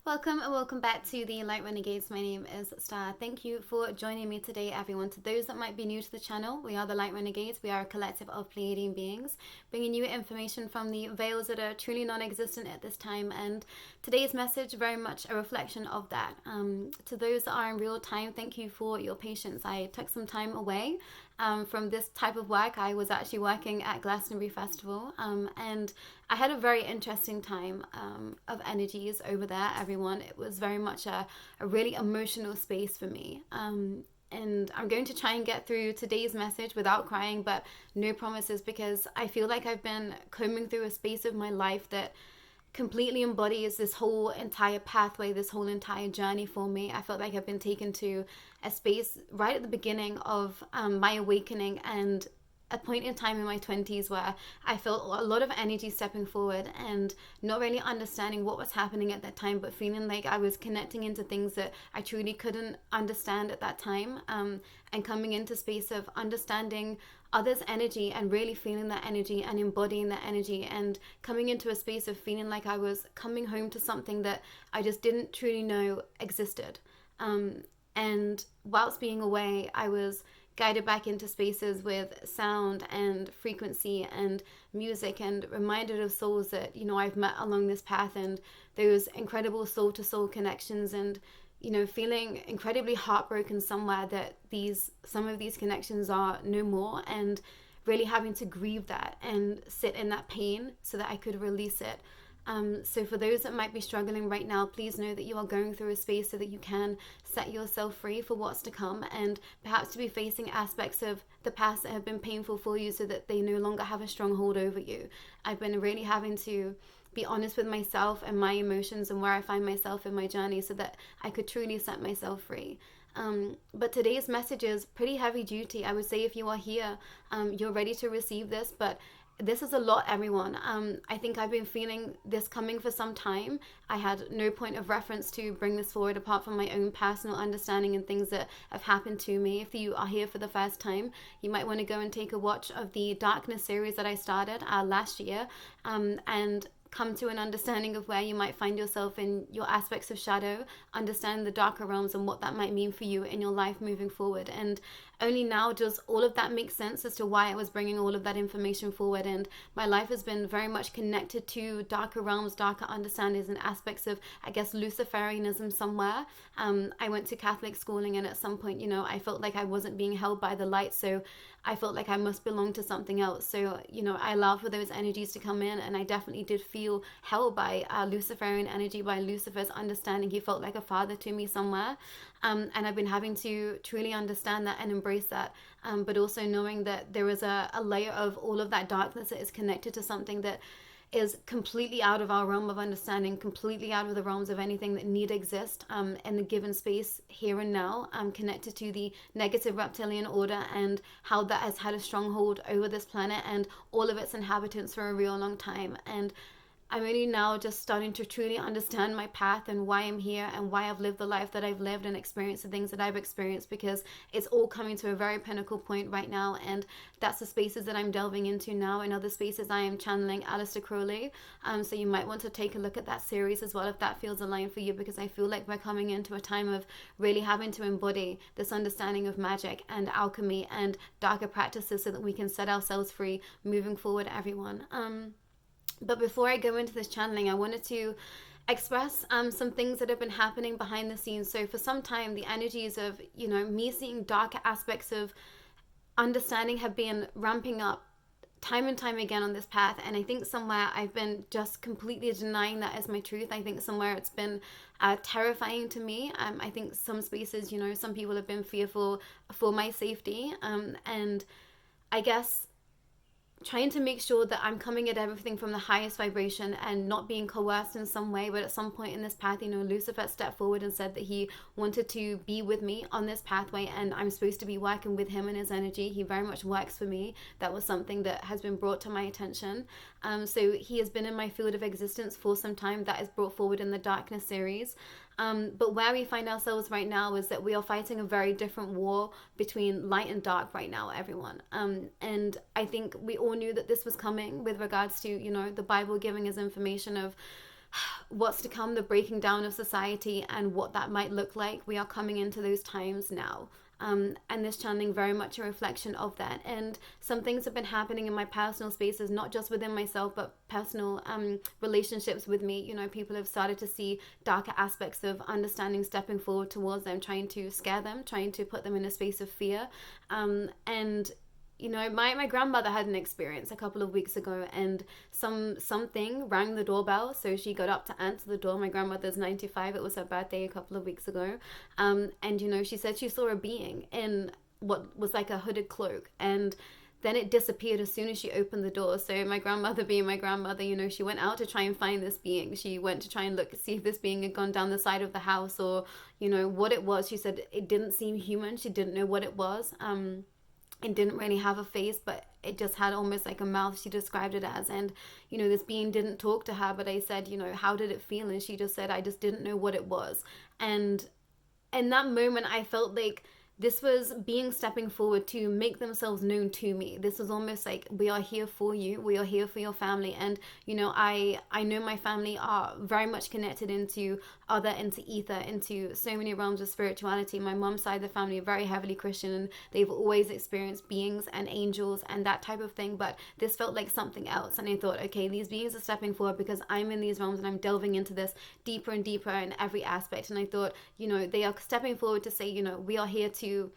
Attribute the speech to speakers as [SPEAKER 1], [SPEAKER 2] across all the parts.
[SPEAKER 1] Welcome and welcome back to the Light Renegades. My name is Starr. Thank you for joining me today, everyone. To those that might be new to the channel, we are the Light Renegades. We are a collective of Pleiadian beings, bringing you information from the veils that are truly non-existent at this time. And today's message, very much a reflection of that. To those that are in real time, thank you for your patience. I took some time away from this type of work. I was actually working at Glastonbury Festival, and I had a very interesting time of energies over there, everyone. It was very much a really emotional space for me. And I'm going to try and get through today's message without crying, but no promises, because I feel like I've been combing through a space of my life that completely embodies this whole entire pathway, this whole entire journey for me. I felt like I've been taken to a space right at the beginning of my awakening, and a point in time in my 20s where I felt a lot of energy stepping forward and not really understanding what was happening at that time, but feeling like I was connecting into things that I truly couldn't understand at that time, and coming into space of understanding others' energy and really feeling that energy and embodying that energy, and coming into a space of feeling like I was coming home to something that I just didn't truly know existed. And whilst being away, I was guided back into spaces with sound and frequency and music, and reminded of souls that, you know, I've met along this path, and those incredible soul to soul connections, and, you know, feeling incredibly heartbroken somewhere that some of these connections are no more, and really having to grieve that and sit in that pain so that I could release it. So for those that might be struggling right now, please know that you are going through a space so that you can set yourself free for what's to come, and perhaps to be facing aspects of the past that have been painful for you so that they no longer have a strong hold over you. I've been really having to be honest with myself and my emotions and where I find myself in my journey so that I could truly set myself free. But today's message is pretty heavy duty. I would say if you are here, you're ready to receive this, but this is a lot, everyone. I think I've been feeling this coming for some time. I had no point of reference to bring this forward apart from my own personal understanding and things that have happened to me. If you are here for the first time, you might want to go and take a watch of the Darkness series that I started last year, and come to an understanding of where you might find yourself in your aspects of shadow, understand the darker realms and what that might mean for you in your life moving forward. And only now does all of that make sense as to why I was bringing all of that information forward. And my life has been very much connected to darker realms, darker understandings and aspects of, I guess, Luciferianism somewhere. I went to Catholic schooling, and at some point, you know, I felt like I wasn't being held by the light, so I felt like I must belong to something else. So, you know, I allowed for those energies to come in, and I definitely did feel held by Luciferian energy, by Lucifer's understanding. He felt like a father to me somewhere. And I've been having to truly understand that and embrace that, but also knowing that there is a layer of all of that darkness that is connected to something that is completely out of our realm of understanding, completely out of the realms of anything that need exist in the given space here and now, connected to the negative reptilian order and how that has had a stronghold over this planet and all of its inhabitants for a real long time. And I'm only now just starting to truly understand my path and why I'm here and why I've lived the life that I've lived and experienced the things that I've experienced, because it's all coming to a very pinnacle point right now. And that's the spaces that I'm delving into now. In other spaces, I am channeling Aleister Crowley. So you might want to take a look at that series as well if that feels aligned for you, because I feel like we're coming into a time of really having to embody this understanding of magic and alchemy and darker practices so that we can set ourselves free moving forward, everyone. But before I go into this channeling, I wanted to express some things that have been happening behind the scenes. So for some time, the energies of, you know, me seeing darker aspects of understanding have been ramping up time and time again on this path. And I think somewhere I've been just completely denying that as my truth. I think somewhere it's been terrifying to me. I think some spaces, you know, some people have been fearful for my safety. And I guess trying to make sure that I'm coming at everything from the highest vibration and not being coerced in some way. But at some point in this path, you know, Lucifer stepped forward and said that he wanted to be with me on this pathway, and I'm supposed to be working with him and his energy. He very much works for me. That was something that has been brought to my attention. So he has been in my field of existence for some time. That is brought forward in the Darkness series. But where we find ourselves right now is that we are fighting a very different war between light and dark right now, everyone. And I think we all knew that this was coming with regards to, you know, the Bible giving us information of what's to come, the breaking down of society and what that might look like. We are coming into those times now. And this channeling very much a reflection of that. And some things have been happening in my personal spaces, not just within myself, but personal relationships with me. You know, people have started to see darker aspects of understanding, stepping forward towards them, trying to scare them, trying to put them in a space of fear. And you know, my grandmother had an experience a couple of weeks ago, and something rang the doorbell. So she got up to answer the door. My grandmother's 95. It was her birthday a couple of weeks ago. And, you know, she said she saw a being in what was like a hooded cloak. And then it disappeared as soon as she opened the door. So my grandmother, being my grandmother, you know, she went out to try and find this being. She went to try and look, see if this being had gone down the side of the house, or, you know, what it was. She said it didn't seem human. She didn't know what it was. It didn't really have a face, but it just had almost like a mouth, she described it as. And, you know, this being didn't talk to her, but I said, you know, how did it feel? And she just said, I just didn't know what it was. And in that moment, I felt like this was being stepping forward to make themselves known to me. This was almost like, we are here for you. We are here for your family. And, you know, I know my family are very much connected into ether, into so many realms of spirituality. My mom's side of the family are very heavily Christian, and they've always experienced beings and angels and that type of thing. But this felt like something else. And I thought, okay, these beings are stepping forward because I'm in these realms and I'm delving into this deeper and deeper in every aspect. And I thought, you know, they are stepping forward to say, you know, we are here to, you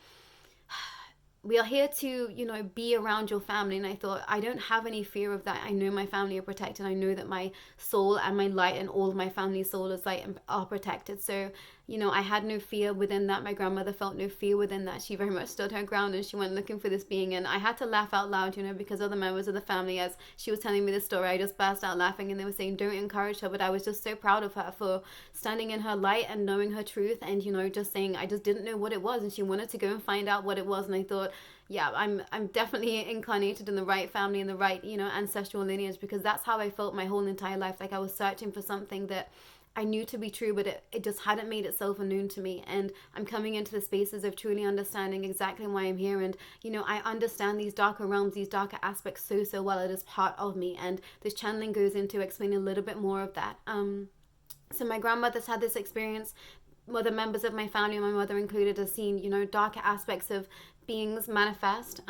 [SPEAKER 1] know, be around your family. And I thought, I don't have any fear of that. I know my family are protected. I know that my soul and my light and all of my family's soul is light are protected. So, you know, I had no fear within that. My grandmother felt no fear within that. She very much stood her ground, and she went looking for this being. And I had to laugh out loud, you know, because other members of the family, as she was telling me this story, I just burst out laughing, and they were saying, don't encourage her. But I was just so proud of her for standing in her light and knowing her truth, and, you know, just saying, I just didn't know what it was. And she wanted to go and find out what it was. And I thought, yeah, I'm definitely incarnated in the right family and the right, you know, ancestral lineage, because that's how I felt my whole entire life. Like I was searching for something that I knew to be true, but it just hadn't made itself known to me. And I'm coming into the spaces of truly understanding exactly why I'm here. And, you know, I understand these darker realms, these darker aspects so well. It is part of me. And this channeling goes into explaining a little bit more of that. So my grandmother's had this experience. Other members of my family, my mother included, have seen, you know, darker aspects of beings manifest.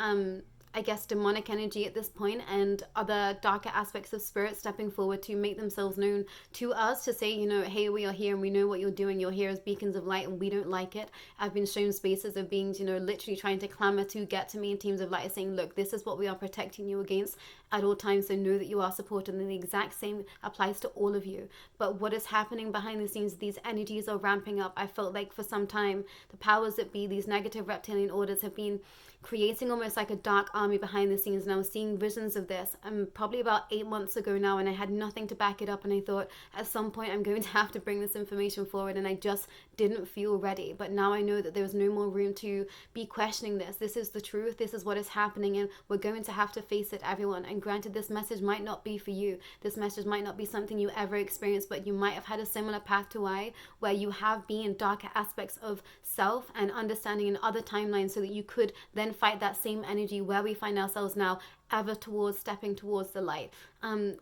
[SPEAKER 1] I guess demonic energy at this point, and other darker aspects of spirit stepping forward to make themselves known to us, to say, you know, hey, we are here and we know what you're doing. You're here as beacons of light and we don't like it. I've been shown spaces of beings, you know, literally trying to clamor to get to me in teams of light, saying, look, this is what we are protecting you against at all times, so know that you are supported. And the exact same applies to all of you. But what is happening behind the scenes, these energies are ramping up. I felt like for some time, the powers that be, these negative reptilian orders, have been creating almost like a dark army behind the scenes. And I was seeing visions of this probably about 8 months ago now, and I had nothing to back it up. And I thought, at some point I'm going to have to bring this information forward, and I just didn't feel ready. But now I know that there was no more room to be questioning this. This is the truth. This is what is happening, and we're going to have to face it, everyone. And granted, this message might not be for you. This message might not be something you ever experienced, but you might have had a similar path to I, where you have been darker aspects of self and understanding in other timelines, so that you could then fight that same energy where we find ourselves now, ever towards stepping towards the light.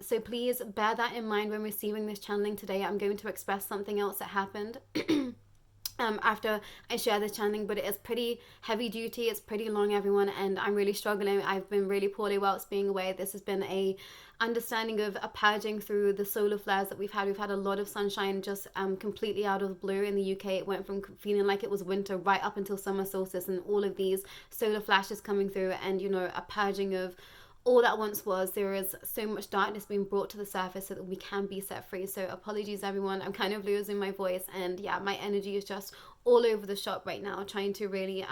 [SPEAKER 1] So please bear that in mind when receiving this channeling today. I'm going to express something else that happened after I share this channeling, but it is pretty heavy duty. It's pretty long, everyone, and I'm really struggling. I've been really poorly whilst being away. This has been a understanding of a purging through the solar flares that we've had. We've had a lot of sunshine just completely out of the blue in the UK. It went from feeling like it was winter right up until summer solstice, and all of these solar flashes coming through, and, you know, a purging of all that once was. There is so much darkness being brought to the surface so that we can be set free. So apologies, everyone. I'm kind of losing my voice, and yeah, my energy is just all over the shop right now, trying to really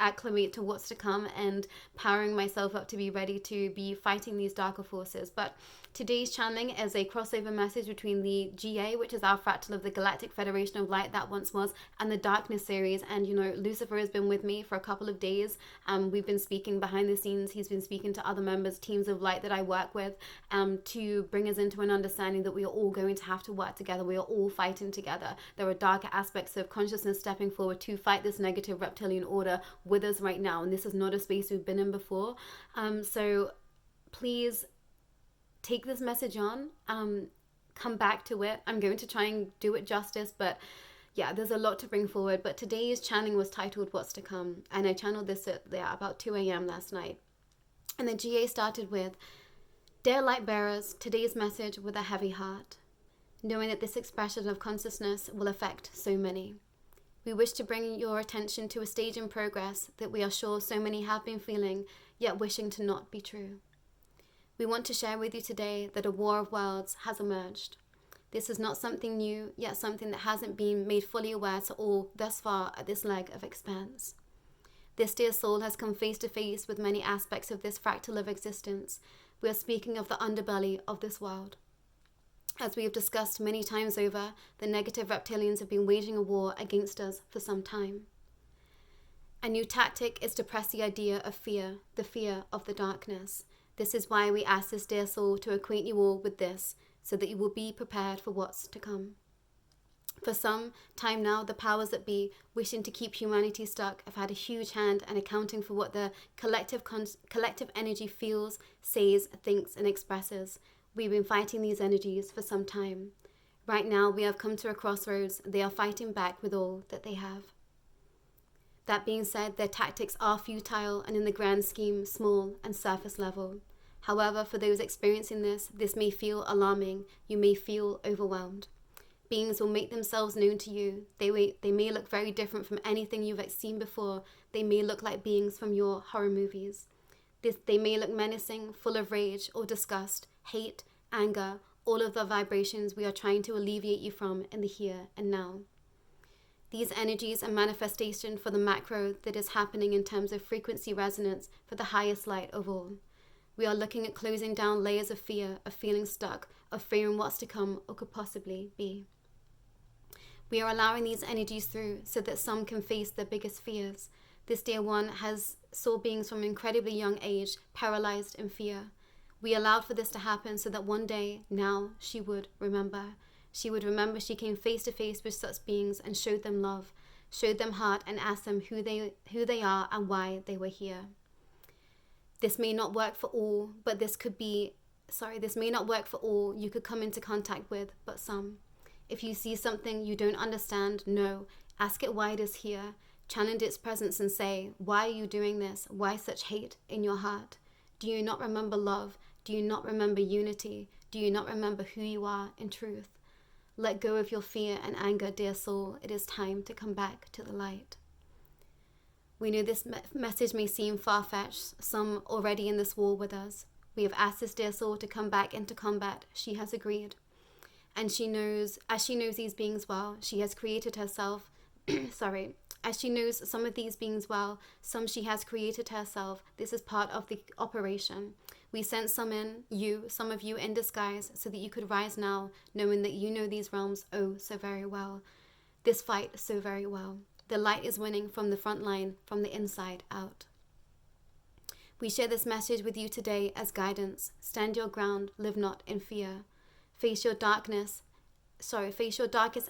[SPEAKER 1] acclimate to what's to come and powering myself up to be ready to be fighting these darker forces. But today's channeling is a crossover message between the GA, which is our fractal of the Galactic Federation of Light that once was, and the Darkness series. And, you know, Lucifer has been with me for a couple of days. We've been speaking behind the scenes. He's been speaking to other members, teams of light that I work with, to bring us into an understanding that we are all going to have to work together. We are all fighting together. There are darker aspects of consciousness stepping forward to fight this negative reptilian order with us right now, and this is not a space we've been in before. So please take this message on, come back to it. I'm going to try and do it justice, but yeah, there's a lot to bring forward. But today's channeling was titled What's to Come, and I channeled this at about 2 a.m. last night. And the GA started with, Dear light bearers, today's message with a heavy heart, knowing that this expression of consciousness will affect so many. We wish to bring your attention to a stage in progress that we are sure so many have been feeling, yet wishing to not be true. We want to share with you today that a war of worlds has emerged. This is not something new, yet something that hasn't been made fully aware to all thus far at this leg of expanse. This dear soul has come face to face with many aspects of this fractal of existence. We are speaking of the underbelly of this world. As we have discussed many times over, the negative reptilians have been waging a war against us for some time. A new tactic is to press the idea of fear, the fear of the darkness. This is why we ask this dear soul to acquaint you all with this, so that you will be prepared for what's to come. For some time now, the powers that be, wishing to keep humanity stuck, have had a huge hand in accounting for what the collective energy feels, says, thinks, and expresses. We've been fighting these energies for some time. Right now, we have come to a crossroads. They are fighting back with all that they have. That being said, their tactics are futile and in the grand scheme, small and surface level. However, for those experiencing this may feel alarming. You may feel overwhelmed. Beings will make themselves known to you. They may look very different from anything you've seen before. They may look like beings from your horror movies. They may look menacing, full of rage or disgust, hate, anger, all of the vibrations we are trying to alleviate you from in the here and now. These energies are manifestation for the macro that is happening in terms of frequency resonance for the highest light of all. We are looking at closing down layers of fear, of feeling stuck, of fearing what's to come or could possibly be. We are allowing these energies through so that some can face their biggest fears. This dear one saw beings from an incredibly young age paralyzed in fear. We allowed for this to happen so that one day, now, she would remember. She would remember she came face to face with such beings and showed them love, showed them heart, and asked them who they are and why they were here. This may not work for all, but this may not work for all you could come into contact with, but some. If you see something you don't understand, no, ask it why it is here. Challenge its presence and say, why are you doing this? Why such hate in your heart? Do you not remember love? Do you not remember unity? Do you not remember who you are in truth? Let go of your fear and anger, dear soul. It is time to come back to the light. We know this message may seem far-fetched, some already in this war with us. We have asked this dear soul to come back into combat. She has agreed. And as she knows these beings well, she has created herself, as she knows some of these beings well, some she has created herself. This is part of the operation. We sent some of you in disguise, so that you could rise now, knowing that you know these realms oh so very well. This fight so very well. The light is winning from the front line, from the inside out. We share this message with you today as guidance. Stand your ground, live not in fear. Face your darkest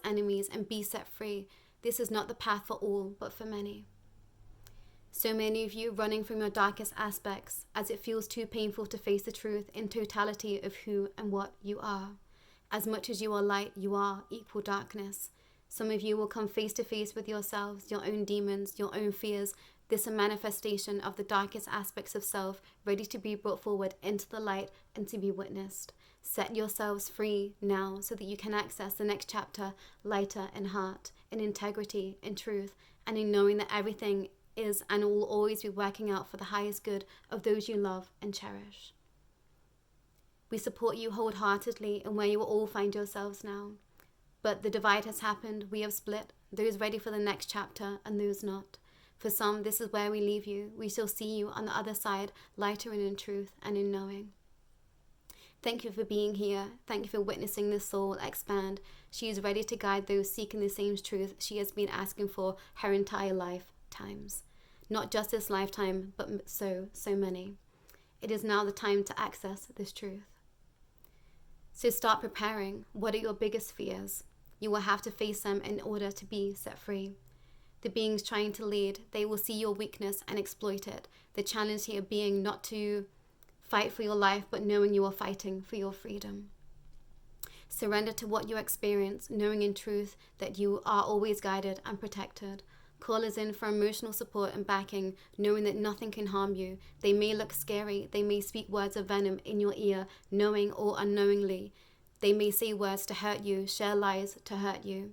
[SPEAKER 1] enemies and be set free. This is not the path for all, but for many. So many of you running from your darkest aspects, as it feels too painful to face the truth in totality of who and what you are. As much as you are light, you are equal darkness. Some of you will come face to face with yourselves, your own demons, your own fears. This is a manifestation of the darkest aspects of self, ready to be brought forward into the light and to be witnessed. Set yourselves free now so that you can access the next chapter lighter in heart, in integrity, in truth, and in knowing that everything is and will always be working out for the highest good of those you love and cherish. We support you wholeheartedly in where you will all find yourselves now. But the divide has happened, we have split, those ready for the next chapter and those not. For some, this is where we leave you. We shall see you on the other side, lighter and in truth and in knowing. Thank you for being here. Thank you for witnessing this soul expand. She is ready to guide those seeking the same truth she has been asking for her entire lifetimes. Not just this lifetime, but so many. It is now the time to access this truth. So start preparing. What are your biggest fears? You will have to face them in order to be set free. The beings trying to lead, they will see your weakness and exploit it. The challenge here being not to fight for your life, but knowing you are fighting for your freedom. Surrender to what you experience, knowing in truth that you are always guided and protected. Call us in for emotional support and backing, knowing that nothing can harm you. They may look scary. They may speak words of venom in your ear, knowing or unknowingly. They may say words to hurt you, share lies to hurt you,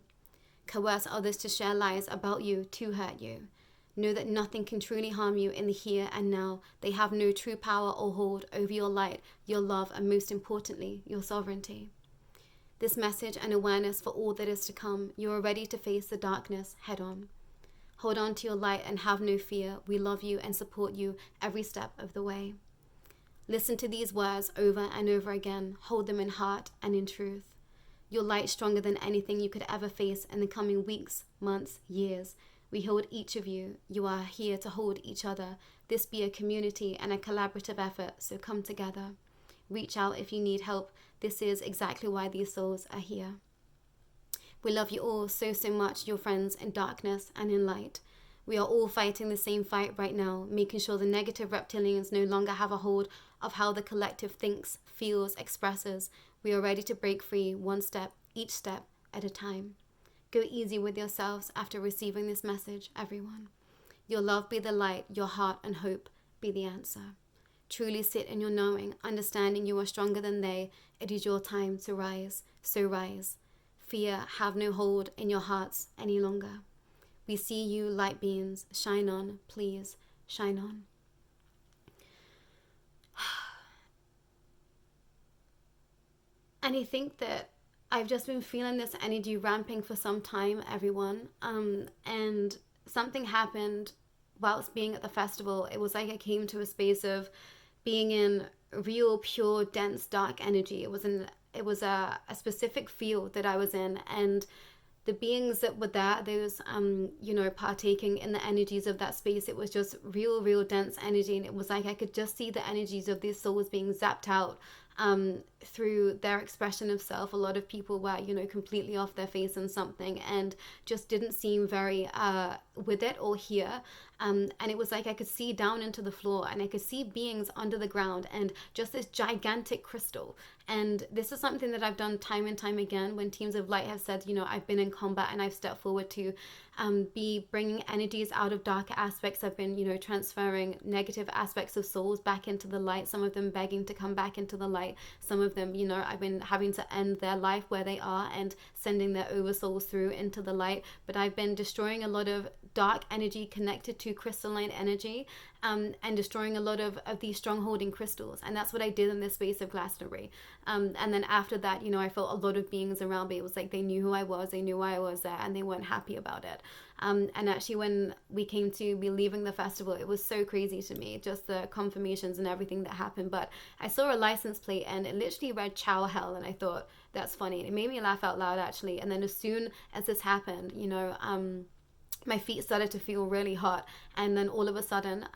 [SPEAKER 1] coerce others to share lies about you to hurt you. Know that nothing can truly harm you in the here and now. They have no true power or hold over your light, your love, and most importantly, your sovereignty. This message and awareness for all that is to come, you are ready to face the darkness head on. Hold on to your light and have no fear. We love you and support you every step of the way. Listen to these words over and over again. Hold them in heart and in truth. Your light stronger than anything you could ever face in the coming weeks, months, years. We hold each of you. You are here to hold each other. This be a community and a collaborative effort, so come together. Reach out if you need help. This is exactly why these souls are here. We love you all so much, your friends in darkness and in light. We are all fighting the same fight right now, making sure the negative reptilians no longer have a hold of how the collective thinks, feels, expresses. We are ready to break free, one step, each step at a time. Go easy with yourselves after receiving this message, everyone. Your love be the light, your heart and hope be the answer. Truly sit in your knowing, understanding you are stronger than they. It is your time to rise, so rise. Fear have no hold in your hearts any longer. We see you, light beings. Shine on, please, shine on. And I think that I've just been feeling this energy ramping for some time, everyone. And something happened whilst being at the festival. It was like I came to a space of being in real, pure, dense, dark energy. It was a specific field that I was in, and the beings that were there, those partaking in the energies of that space, it was just real dense energy. And it was like I could just see the energies of these souls being zapped out through their expression of self. A lot of people were completely off their face and something, and just didn't seem very with it or here. And it was like I could see down into the floor, and I could see beings under the ground, and just this gigantic crystal. And this is something that I've done time and time again when teams of light have said, I've been in combat and I've stepped forward to be bringing energies out of darker aspects. I've been, transferring negative aspects of souls back into the light, some of them begging to come back into the light. Some of them, I've been having to end their life where they are and sending their oversouls through into the light. But I've been destroying a lot of dark energy connected to crystalline energy, and destroying a lot of these strongholding crystals. And that's what I did in this space of Glastonbury. And then after that, I felt a lot of beings around me. It was like they knew who I was, they knew why I was there, and they weren't happy about it. And actually, when we came to be leaving the festival, it was so crazy to me, just the confirmations and everything that happened. But I saw a license plate and it literally read Chow Hell, and I thought, that's funny. And it made me laugh out loud, actually. And then as soon as this happened, my feet started to feel really hot, and then all of a sudden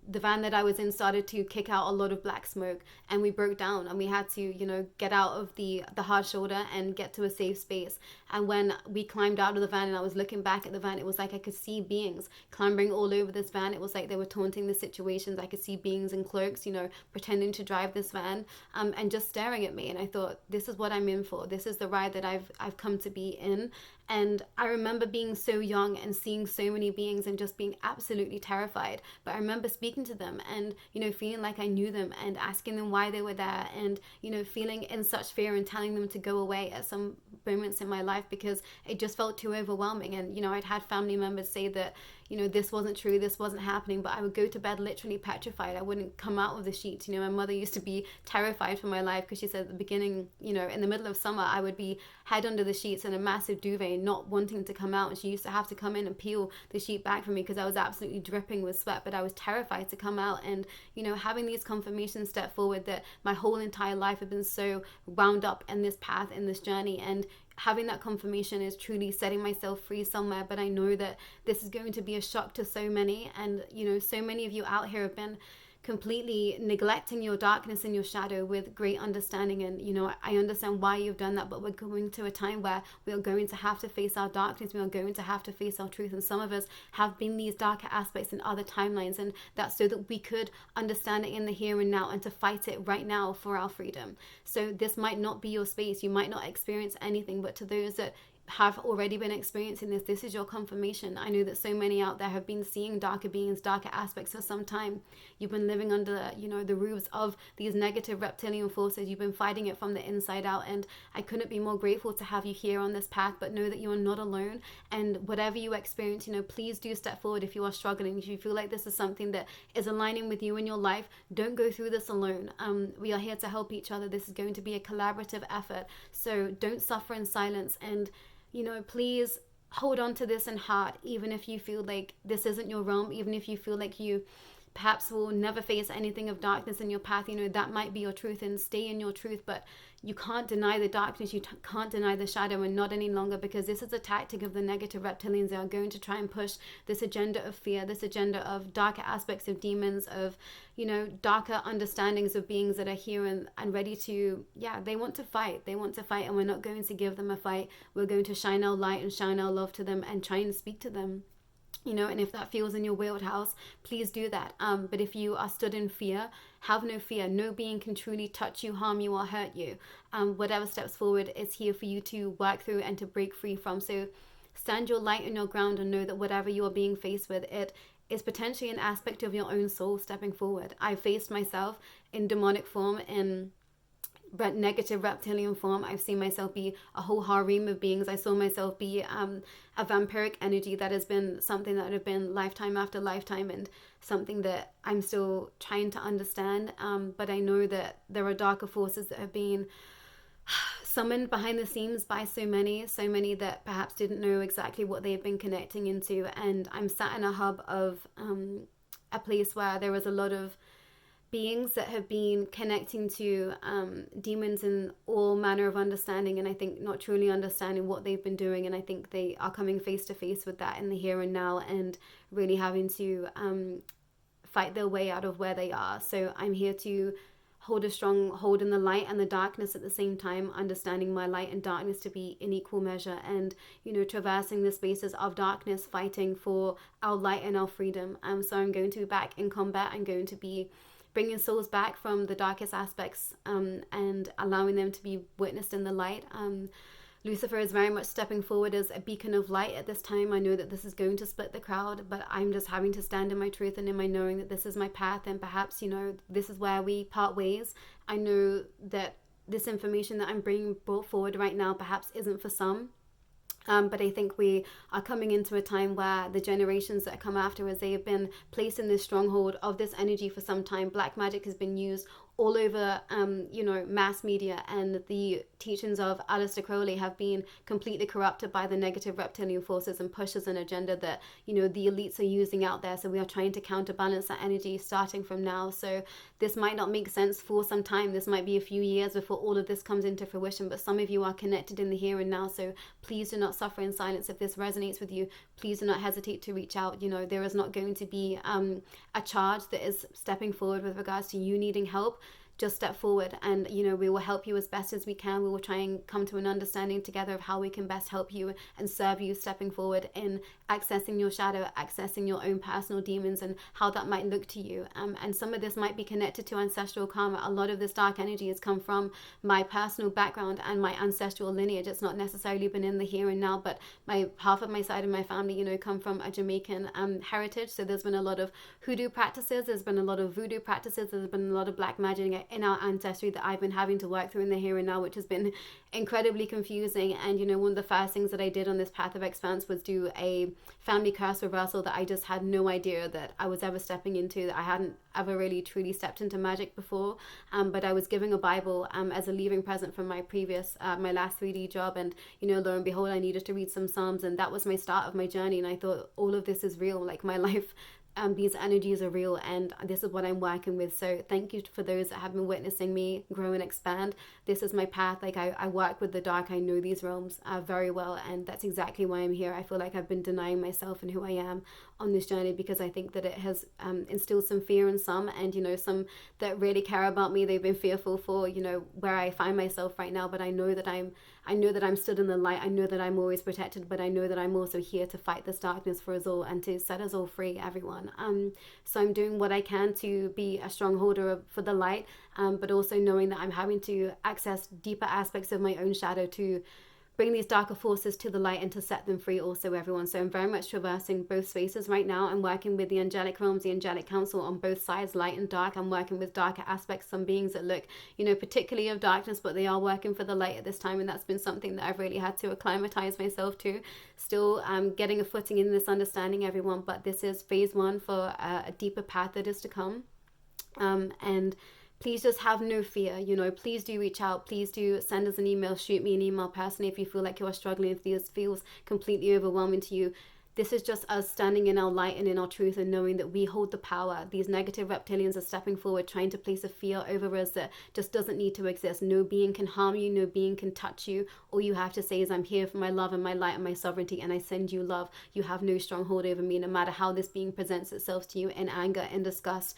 [SPEAKER 1] the van that I was in started to kick out a lot of black smoke, and we broke down, and we had to get out of the hard shoulder and get to a safe space. And when we climbed out of the van and I was looking back at the van, it was like I could see beings clambering all over this van. It was like they were taunting the situations. I could see beings in cloaks pretending to drive this van, and just staring at me. And I thought, this is what I'm in for. This is the ride that I've come to be in. And I remember being so young and seeing so many beings and just being absolutely terrified. But I remember speaking to them and, feeling like I knew them and asking them why they were there, and, feeling in such fear and telling them to go away at some moments in my life because it just felt too overwhelming. And, I'd had family members say that, this wasn't true, this wasn't happening, but I would go to bed literally petrified. I wouldn't come out of the sheets. My mother used to be terrified for my life because she said at the beginning, in the middle of summer, I would be head under the sheets in a massive duvet, not wanting to come out. And she used to have to come in and peel the sheet back for me because I was absolutely dripping with sweat, but I was terrified to come out. And, having these confirmations step forward that my whole entire life had been so wound up in this path, in this journey, and having that confirmation is truly setting myself free somewhere. But I know that this is going to be a shock to so many, and so many of you out here have been completely neglecting your darkness and your shadow with great understanding. And, you know, I understand why you've done that, but we're going to a time where we are going to have to face our darkness. We are going to have to face our truth. And some of us have been these darker aspects in other timelines. And that's so that we could understand it in the here and now and to fight it right now for our freedom. So this might not be your space. You might not experience anything, but to those that have already been experiencing this, this is your confirmation. I know that so many out there have been seeing darker beings, darker aspects for some time. You've been living under, you know, the roofs of these negative reptilian forces. You've been fighting it from the inside out, and I couldn't be more grateful to have you here on this path. But know that you are not alone, and whatever you experience, you know, please do step forward if you are struggling. If you feel like this is something that is aligning with you in your life, don't go through this alone. We are here to help each other. This is going to be a collaborative effort, so don't suffer in silence. And you know, please hold on to this in heart, even if you feel like this isn't your realm, even if you feel like you perhaps will never face anything of darkness in your path. You know, that might be your truth, and stay in your truth, but you can't deny the darkness, you can't deny the shadow, and not any longer, because this is a tactic of the negative reptilians. They are going to try and push this agenda of fear, this agenda of darker aspects of demons, of, you know, darker understandings of beings that are here and ready to, they want to fight, and we're not going to give them a fight. We're going to shine our light and shine our love to them and try and speak to them. You know, and if that feels in your wheelhouse, please do that. But if you are stood in fear, have no fear. No being can truly touch you, harm you, or hurt you. Whatever steps forward is here for you to work through and to break free from. So stand your light in your ground and know that whatever you are being faced with, it is potentially an aspect of your own soul stepping forward. I faced myself in demonic form, in negative reptilian form. I've seen myself be a whole harem of beings. I saw myself be a vampiric energy. That has been something that have been lifetime after lifetime, and something that I'm still trying to understand. But I know that there are darker forces that have been summoned behind the scenes by so many that perhaps didn't know exactly what they have been connecting into. And I'm sat in a hub of a place where there was a lot of beings that have been connecting to demons in all manner of understanding, and I think not truly understanding what they've been doing. And I think they are coming face to face with that in the here and now, and really having to fight their way out of where they are. So I'm here to hold a strong hold in the light and the darkness at the same time, understanding my light and darkness to be in equal measure, and, you know, traversing the spaces of darkness, fighting for our light and our freedom. So I'm going to be back in combat. I'm going to be bringing souls back from the darkest aspects, and allowing them to be witnessed in the light. Lucifer is very much stepping forward as a beacon of light at this time. I know that this is going to split the crowd, but I'm just having to stand in my truth and in my knowing that this is my path, and perhaps, you know, this is where we part ways. I know that this information that I'm bringing brought forward right now perhaps isn't for some. But I think we are coming into a time where the generations that come after us, they have been placed in this stronghold of this energy for some time. Black magic has been used all over, you know, mass media, and the teachings of Aleister Crowley have been completely corrupted by the negative reptilian forces and pushes an agenda that, you know, the elites are using out there. So we are trying to counterbalance that energy starting from now. So this might not make sense for some time. This might be a few years before all of this comes into fruition, but some of you are connected in the here and now. So please do not suffer in silence. If this resonates with you, please do not hesitate to reach out. You know, there is not going to be a charge that is stepping forward with regards to you needing help. Just step forward, and, you know, we will help you as best as we can. We will try and come to an understanding together of how we can best help you and serve you stepping forward in accessing your shadow, accessing your own personal demons, and how that might look to you. And some of this might be connected to ancestral karma. A lot of this dark energy has come from my personal background and my ancestral lineage. It's not necessarily been in the here and now, but half of my side of my family, you know, come from a Jamaican heritage. So there's been a lot of hoodoo practices, there's been a lot of voodoo practices, there's been a lot of black magic in our ancestry that I've been having to work through in the here and now, which has been incredibly confusing. And, you know, one of the first things that I did on this path of expanse was do a family curse reversal that I just had no idea that I was ever stepping into, that I hadn't ever really truly stepped into magic before. But I was giving a Bible as a leaving present from my previous, my last 3D job. And, you know, lo and behold, I needed to read some Psalms, and that was my start of my journey. And I thought, all of this is real. Like, my life these energies are real, and this is what I'm working with. So thank you for those that have been witnessing me grow and expand. This is my path. Like I work with the dark. I know these realms very well, and that's exactly why I'm here. I feel like I've been denying myself and who I am on this journey because I think that it has instilled some fear in some, and some that really care about me, they've been fearful for where I find myself right now. But I know that I'm stood in the light. I know that I'm always protected, but I know that I'm also here to fight this darkness for us all and to set us all free, everyone. So I'm doing what I can to be a strongholder for the light, but also knowing that I'm having to access deeper aspects of my own shadow to bring these darker forces to the light and to set them free also, everyone. So I'm very much traversing both spaces right now. I'm working with the angelic realms, the angelic council on both sides, light and dark. I'm working with darker aspects, some beings that look, particularly of darkness, but they are working for the light at this time. And that's been something that I've really had to acclimatize myself to. Still getting a footing in this understanding, everyone. But this is phase 1 for a deeper path that is to come. And please just have no fear, please do reach out. Please do send us an email, shoot me an email personally if you feel like you're struggling, if this feels completely overwhelming to you. This is just us standing in our light and in our truth and knowing that we hold the power. These negative reptilians are stepping forward, trying to place a fear over us that just doesn't need to exist. No being can harm you. No being can touch you. All you have to say is, I'm here for my love and my light and my sovereignty, and I send you love. You have no stronghold over me, no matter how this being presents itself to you in anger, in disgust,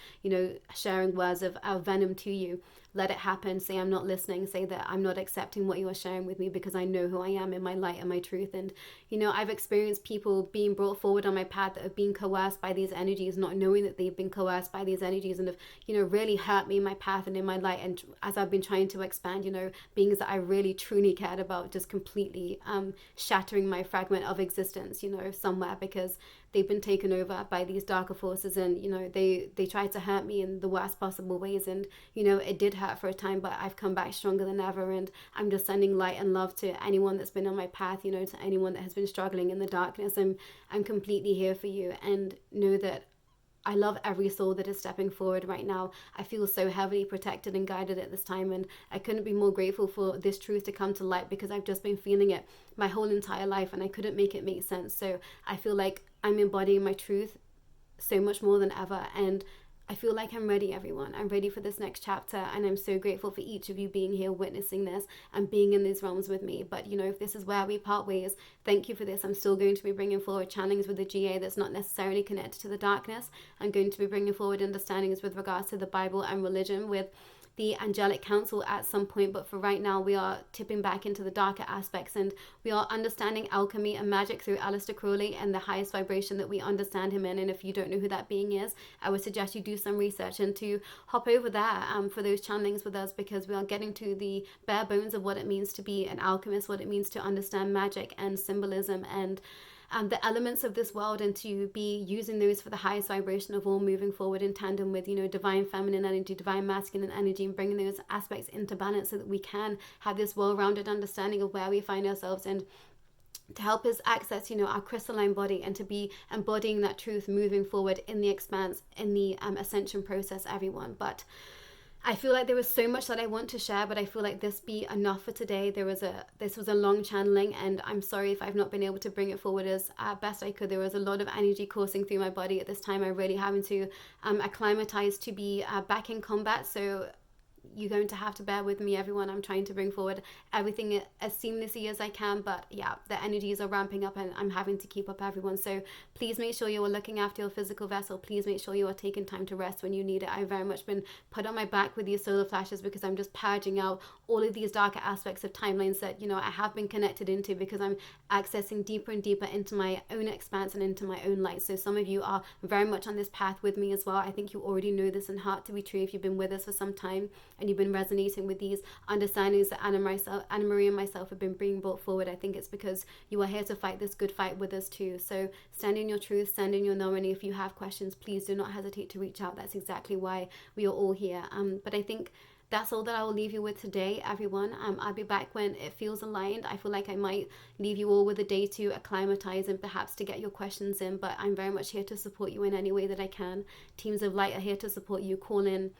[SPEAKER 1] sharing words of venom to you. Let it happen. Say, I'm not listening. Say that I'm not accepting what you are sharing with me because I know who I am in my light and my truth. And, I've experienced people being brought forward on my path that have been coerced by these energies, not knowing that they've been coerced by these energies, and have, really hurt me in my path and in my light. And as I've been trying to expand, beings that I really truly cared about just completely shattering my fragment of existence, somewhere, because they've been taken over by these darker forces, and they tried to hurt me in the worst possible ways, and it did hurt for a time, but I've come back stronger than ever. And I'm just sending light and love to anyone that's been on my path, to anyone that has been struggling in the darkness. I'm completely here for you, and know that I love every soul that is stepping forward right now. I feel so heavily protected and guided at this time, and I couldn't be more grateful for this truth to come to light, because I've just been feeling it my whole entire life and I couldn't make it make sense. So I feel like I'm embodying my truth so much more than ever, and I feel like I'm ready, everyone. I'm ready for this next chapter, and I'm so grateful for each of you being here, witnessing this and being in these realms with me. But if this is where we part ways, thank you for this. I'm still going to be bringing forward channelings with the GA that's not necessarily connected to the darkness. I'm going to be bringing forward understandings with regards to the Bible and religion with the angelic council at some point, but for right now we are tipping back into the darker aspects, and we are understanding alchemy and magic through Aleister Crowley and the highest vibration that we understand him in. And if you don't know who that being is, I would suggest you do some research and to hop over there for those channelings with us, because we are getting to the bare bones of what it means to be an alchemist, what it means to understand magic and symbolism and the elements of this world, and to be using those for the highest vibration of all, moving forward in tandem with divine feminine energy, divine masculine energy, and bringing those aspects into balance so that we can have this well-rounded understanding of where we find ourselves, and to help us access our crystalline body, and to be embodying that truth moving forward in the expanse, in the ascension process, everyone. But I feel like there was so much that I want to share, but I feel like this be enough for today. This was a long channeling, and I'm sorry if I've not been able to bring it forward as best I could. There was a lot of energy coursing through my body at this time. I'm really having to acclimatize to be back in combat, so you're going to have to bear with me, everyone. I'm trying to bring forward everything as seamlessly as I can, but yeah, the energies are ramping up and I'm having to keep up, everyone. So please make sure you are looking after your physical vessel. Please make sure you are taking time to rest when you need it. I've very much been put on my back with these solar flashes, because I'm just purging out all of these darker aspects of timelines that I have been connected into, because I'm accessing deeper and deeper into my own expanse and into my own light. So some of you are very much on this path with me as well. I think you already know this in heart to be true if you've been with us for some time and you've been resonating with these understandings that Anna Marie and myself have been being brought forward. I think it's because you are here to fight this good fight with us too. So stand in your truth, stand in your knowing. If you have questions, please do not hesitate to reach out. That's exactly why we are all here. But I think that's all that I will leave you with today, everyone. I'll be back when it feels aligned. I feel like I might leave you all with a day to acclimatize and perhaps to get your questions in, but I'm very much here to support you in any way that I can. Teams of light are here to support you. Call in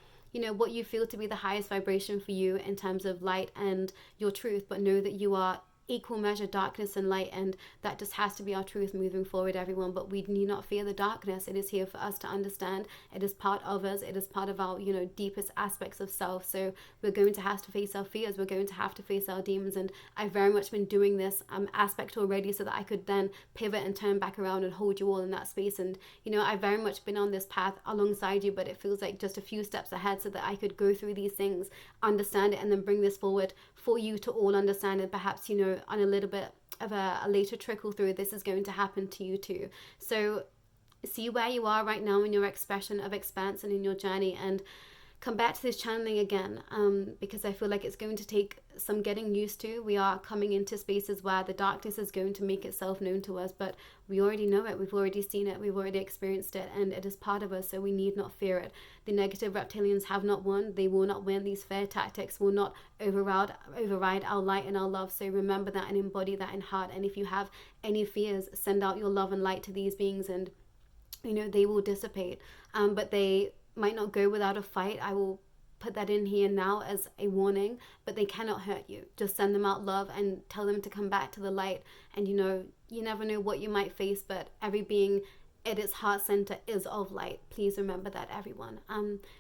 [SPEAKER 1] what you feel to be the highest vibration for you in terms of light and your truth, but know that you are equal measure darkness and light, and that just has to be our truth moving forward, everyone. But we need not fear the darkness. It is here for us to understand. It is part of us. It is part of our, you know, deepest aspects of self. So we're going to have to face our fears. We're going to have to face our demons. And I've very much been doing this aspect already so that I could then pivot and turn back around and hold you all in that space. And, you know, I've very much been on this path alongside you, but it feels like just a few steps ahead so that I could go through these things, understand it, and then bring this forward for you to all understand. And perhaps, you know, on a little bit of a later trickle through, this is going to happen to you too. So see where you are right now in your expression of expanse and in your journey, and come back to this channeling again, because I feel like it's going to take some getting used to. We are coming into spaces where the darkness is going to make itself known to us, but we already know it, we've already seen it, we've already experienced it, and it is part of us, so we need not fear it. The negative reptilians have not won. They will not win. These fear tactics will not override our light and our love. So remember that and embody that in heart. And if you have any fears, send out your love and light to these beings, and, you know, they will dissipate. But they might not go without a fight. I will put that in here now as a warning, but they cannot hurt you. Just send them out love and tell them to come back to the light. And, you know, you never know what you might face, but every being at its heart center is of light. Please remember that, everyone.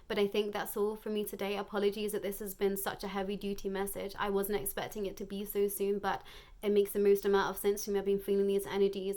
[SPEAKER 1] But I think that's all for me today. Apologies that this has been such a heavy duty message. I wasn't expecting it to be so soon, but it makes the most amount of sense to me. I've been feeling these energies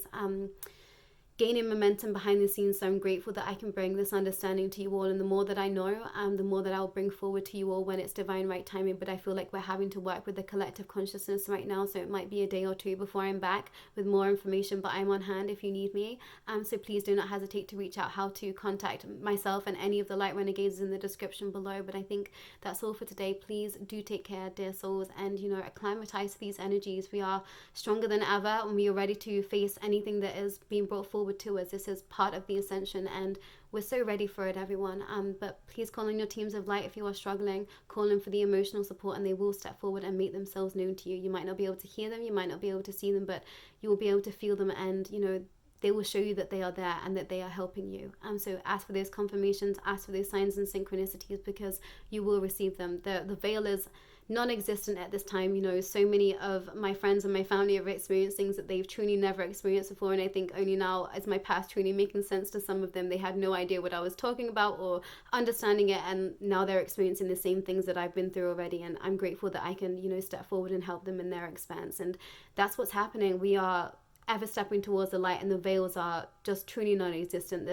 [SPEAKER 1] gaining momentum behind the scenes, so I'm grateful that I can bring this understanding to you all. And the more that I know, the more that I'll bring forward to you all when it's divine right timing. But I feel like we're having to work with the collective consciousness right now, so it might be a day or two before I'm back with more information, but I'm on hand if you need me. So please do not hesitate to reach out. How to contact myself and any of the Light Renegades in the description below. But I think that's all for today. Please do take care, dear souls, and, you know, acclimatize to these energies. We are stronger than ever, and we are ready to face anything that is being brought forward to us. This is part of the ascension, and we're so ready for it, everyone. But please call on your teams of light if you are struggling. Call them for the emotional support, and they will step forward and make themselves known to you. You might not be able to hear them, you might not be able to see them, but you will be able to feel them, and, you know, they will show you that they are there and that they are helping you. So ask for those confirmations, ask for those signs and synchronicities, because you will receive them. The veil is non-existent at this time. You know, so many of my friends and my family have experienced things that they've truly never experienced before, and I think only now is my past truly making sense to some of them. They had no idea what I was talking about or understanding it, and now they're experiencing the same things that I've been through already, and I'm grateful that I can, you know, step forward and help them in their expanse. And that's what's happening. We are ever stepping towards the light, and the veils are just truly non-existent.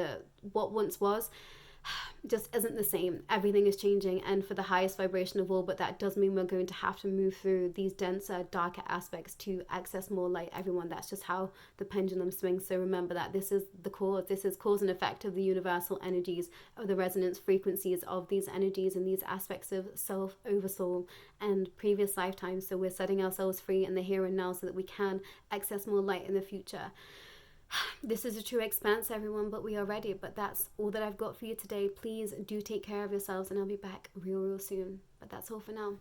[SPEAKER 1] What once was just isn't the same. Everything is changing, and for the highest vibration of all. But that does mean we're going to have to move through these denser, darker aspects to access more light, everyone. That's just how the pendulum swings. So remember that this is the cause. This is cause and effect of the universal energies, of the resonance frequencies of these energies and these aspects of self, oversoul, and previous lifetimes. So we're setting ourselves free in the here and now so that we can access more light in the future. This is a true expanse, everyone, but we are ready. But that's all that I've got for you today. Please do take care of yourselves, and I'll be back real soon. But that's all for now.